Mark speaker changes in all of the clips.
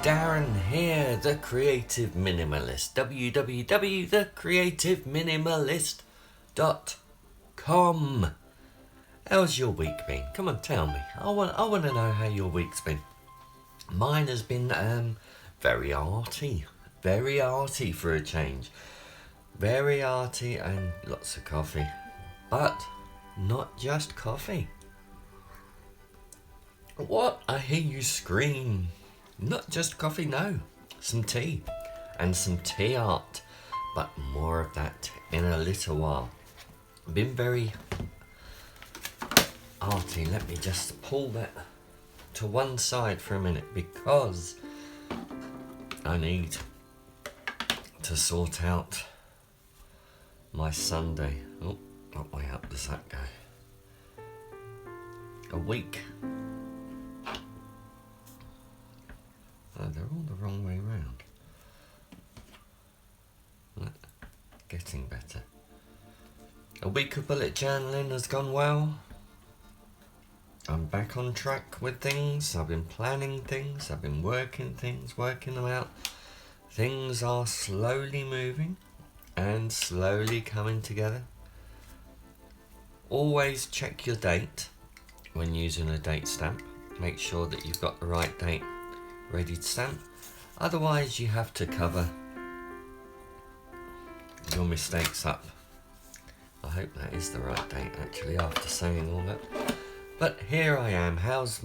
Speaker 1: Darren here, the Creative Minimalist. www.thecreativeminimalist.com. How's your week been? Come on, tell me. I want to know how your week's been. Mine has been very arty for a change. Very arty and lots of coffee, but not just coffee. What? I hear you scream. Not just coffee, no. Some tea and some tea art, but more of that in a little while. Been very arty. Let me just pull that to one side for a minute because I need to sort out my Sunday. Oh, what way up does that go? A week. Oh, they're all the wrong way round. Getting better. A week of bullet journaling has gone well. I'm back on track with things. I've been planning things. I've been working them out. Things are slowly moving and slowly coming together. Always check your date when using a date stamp. Make sure that you've got the right date ready to stamp. Otherwise you have to cover your mistakes up. I hope that is the right date actually after saying all that. But here I am. How's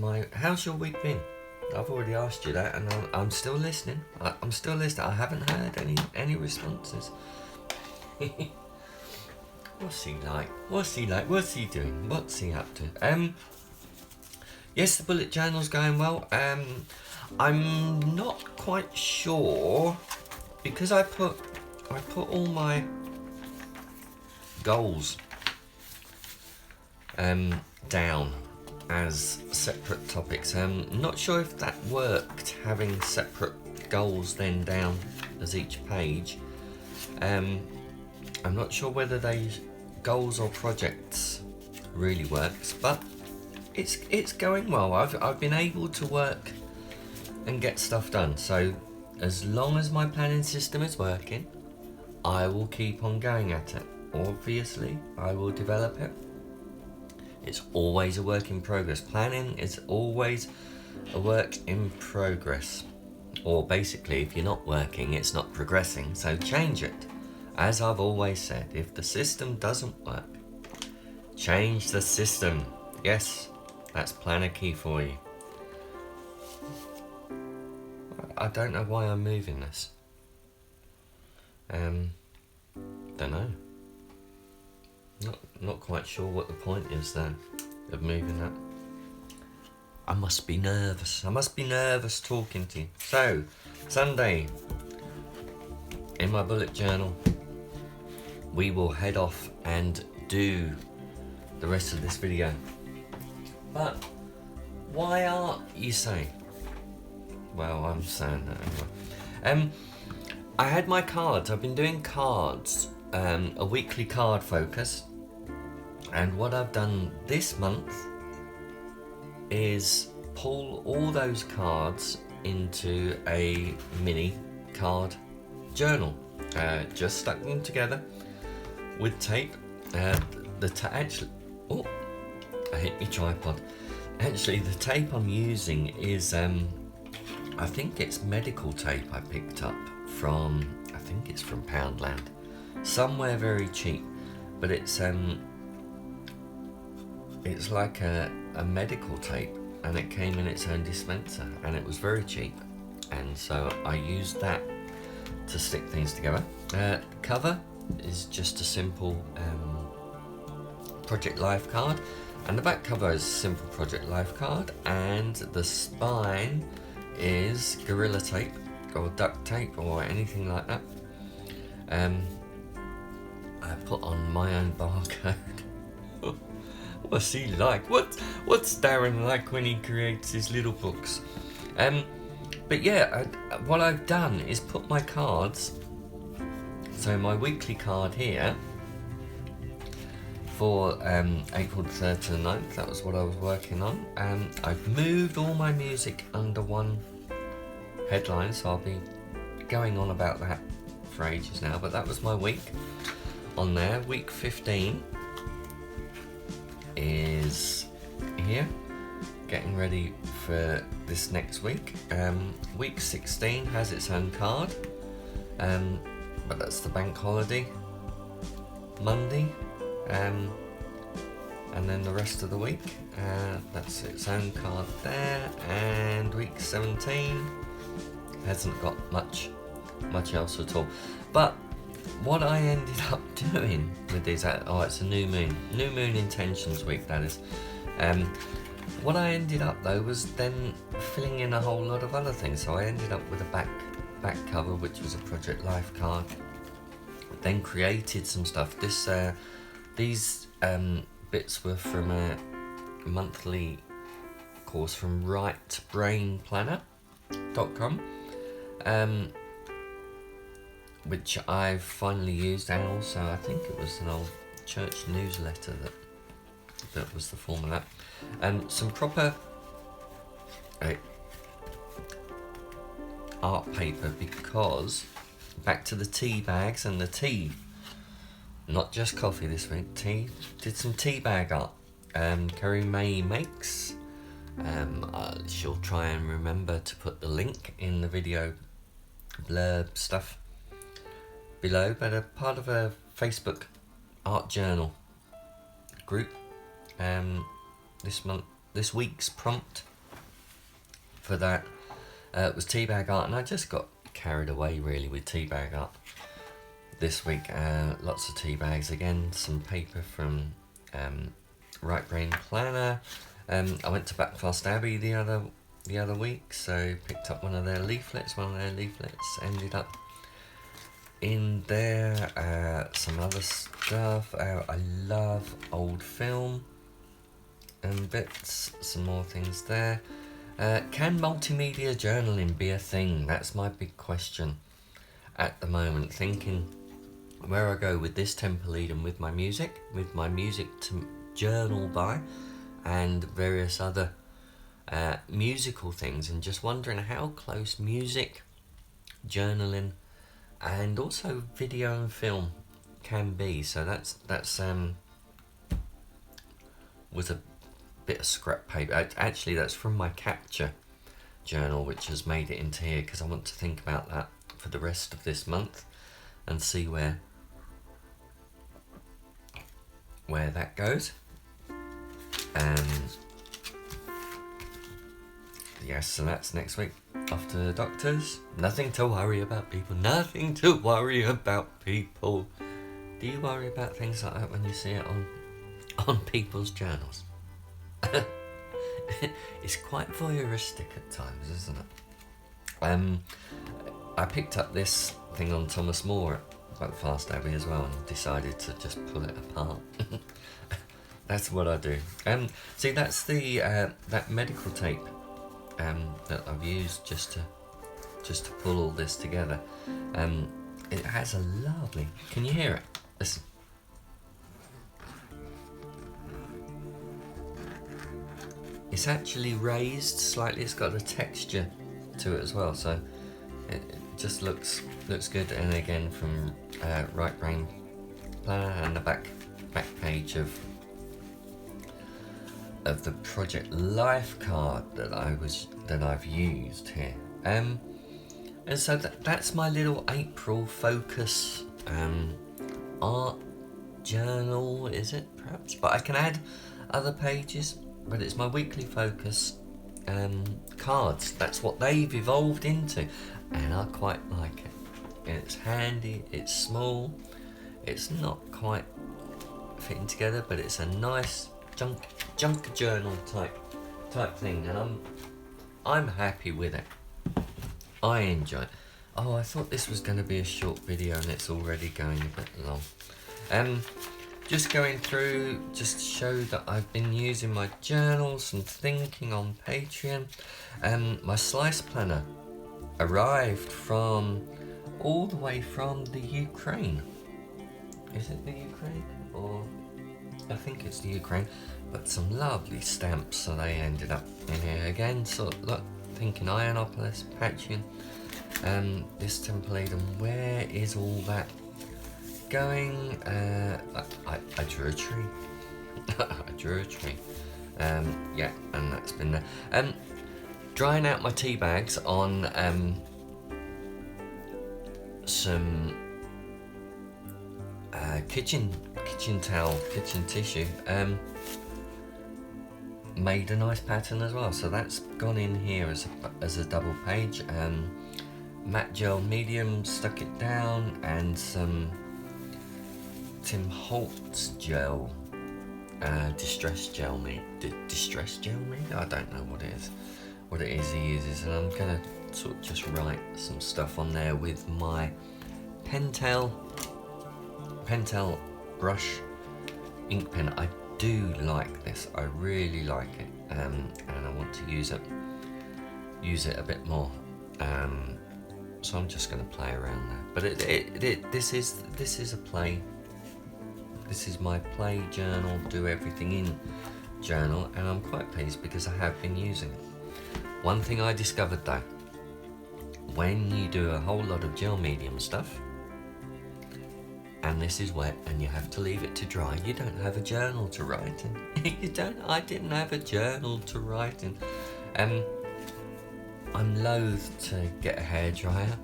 Speaker 1: your week been? I've already asked you that and I'm still listening. I'm still listening. I haven't heard any responses. What's he like? What's he doing? What's he up to? Yes, the bullet journal's going well. I'm not quite sure because I put all my goals down as separate topics. Not sure if that worked, having separate goals then down as each page. I'm not sure whether they goals or projects really works, but it's going well. I've been able to work and get stuff done. So as long as my planning system is working, I will keep on going at it. Obviously, I will develop it. It's always a work in progress. Planning is always a work in progress. Or basically, if you're not working, it's not progressing, so change it. As I've always said, if the system doesn't work, change the system. Yes, that's Planarchy for you. I don't know why I'm moving this. Don't know. Not quite sure what the point is there of moving that. I must be nervous. I must be nervous talking to you. So, Sunday, in my bullet journal, we will head off and do the rest of this video. But why aren't you saying? Well, I'm saying that anyway. I had my cards. I've been doing cards, a weekly card focus. And what I've done this month is pull all those cards into a mini card journal. Just stuck them together with tape. Actually, oh, I hit my tripod. Actually, the tape I'm using is, I think it's medical tape I picked up from, I think it's from Poundland. Somewhere very cheap, but it's like a medical tape and it came in its own dispenser and it was very cheap. And so I used that to stick things together. Cover is just a simple Project Life card. And the back cover is a simple Project Life card, and the spine is Gorilla Tape or duct tape or anything like that. I put on my own barcode. What's he like? What's Darren like when he creates his little books? But yeah, what I've done is put my cards. So my weekly card here for April the 3rd to the 9th, that was what I was working on. I've moved all my music under one headlines, so I'll be going on about that for ages now, but that was my week on there. Week 15 is here, getting ready for this next week. Week 16 has its own card, but that's the bank holiday Monday, and then the rest of the week, that's its own card there. And week 17 hasn't got much else at all. But what I ended up doing with these, it's a new moon intentions week, that is. What I ended up though was then filling in a whole lot of other things. So I ended up with a back cover, which was a Project Life card. Then created some stuff. These bits were from a monthly course from rightbrainplanner.com, which I've finally used, and also I think it was an old church newsletter that was the form of that. Some proper art paper, because back to the tea bags and the tea, not just coffee this week, tea. Did some tea bag art. Kerry May Makes. She'll try and remember to put the link in the video blurb stuff below, but a part of a Facebook art journal group. This week's prompt for that was tea bag art, and I just got carried away really with tea bag art this week. Lots of tea bags again, some paper from Right Brain Planner. I went to Backfast Abbey the other week, so picked up one of their leaflets. One of their leaflets ended up in there. Some other stuff. I love old film and bits. Some more things there. Can multimedia journaling be a thing? That's my big question at the moment. Thinking where I go with this temple lead and with my music to journal by, and various other musical things, and just wondering how close music, journaling, and also video and film can be. So that's was a bit of scrap paper. Actually, that's from my capture journal, which has made it into here, because I want to think about that for the rest of this month and see where that goes. Yes, so that's next week. Off to the doctors. Nothing to worry about, people. Nothing to worry about, people. Do you worry about things like that when you see it on people's journals? It's quite voyeuristic at times, isn't it? I picked up this thing on Thomas More at Fast Abbey as well, and decided to just pull it apart. That's what I do. See, that's the that medical tape that I've used just to pull all this together. It has a lovely. Can you hear it? Listen. It's actually raised slightly. It's got a texture to it as well, so it just looks good. And again, from Right Brain Planner, and the back page of the Project Life card that I've used here. And so that's my little April focus art journal, is it perhaps? But I can add other pages. But it's my weekly focus cards. That's what they've evolved into, and I quite like it. It's handy, it's small, it's not quite fitting together, but it's a nice junk journal type thing, and I'm happy with it. I enjoy it. Oh, I thought this was going to be a short video, and it's already going a bit long. Just going through, just to show that I've been using my journals and thinking on Patreon. My slice planner arrived all the way from the Ukraine. Is it the Ukraine? Or I think it's the Ukraine. But some lovely stamps, so they ended up in here again. So look, thinking Ionopolis, Patchian, this template, and where is all that going? I drew a tree. I drew a tree. Yeah, and that's been there. Drying out my tea bags on some kitchen towel, kitchen tissue. Made a nice pattern as well, so that's gone in here as a double page. Matte gel medium, stuck it down, and some Tim Holtz gel, distress gel maybe. I don't know what it is he uses, and I'm gonna sort of just write some stuff on there with my Pentel brush ink pen. I do like this, I really like it, and I want to use it a bit more, so I'm just going to play around there. But this is a play. This is my play journal, do everything in journal, and I'm quite pleased because I have been using it. One thing I discovered though, when you do a whole lot of gel medium stuff and this is wet and you have to leave it to dry, you don't have a journal to write in. I didn't have a journal to write in. I'm loath to get a hairdryer.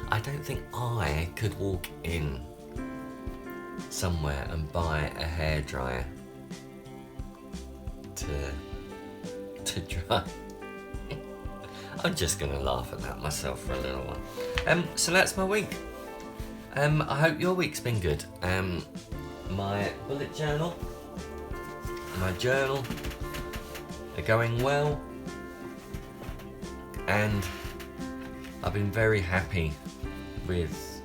Speaker 1: I don't think I could walk in somewhere and buy a hairdryer to dry. I'm just gonna laugh at that myself for a little while. So that's my week. I hope your week's been good. My bullet journal, my journal, are going well, and I've been very happy with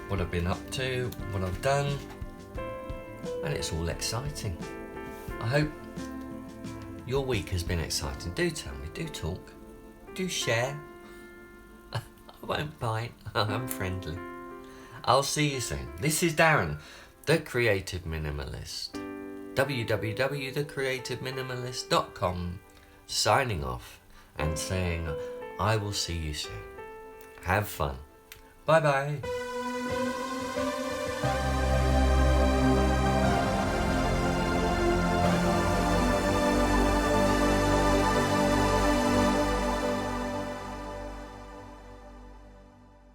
Speaker 1: what I've been up to, what I've done, and it's all exciting. I hope your week has been exciting. Do tell me, do talk, do share. I won't bite, I'm friendly. I'll see you soon. This is Darren, the Creative Minimalist. www.thecreativeminimalist.com, signing off and saying I will see you soon. Have fun. Bye bye.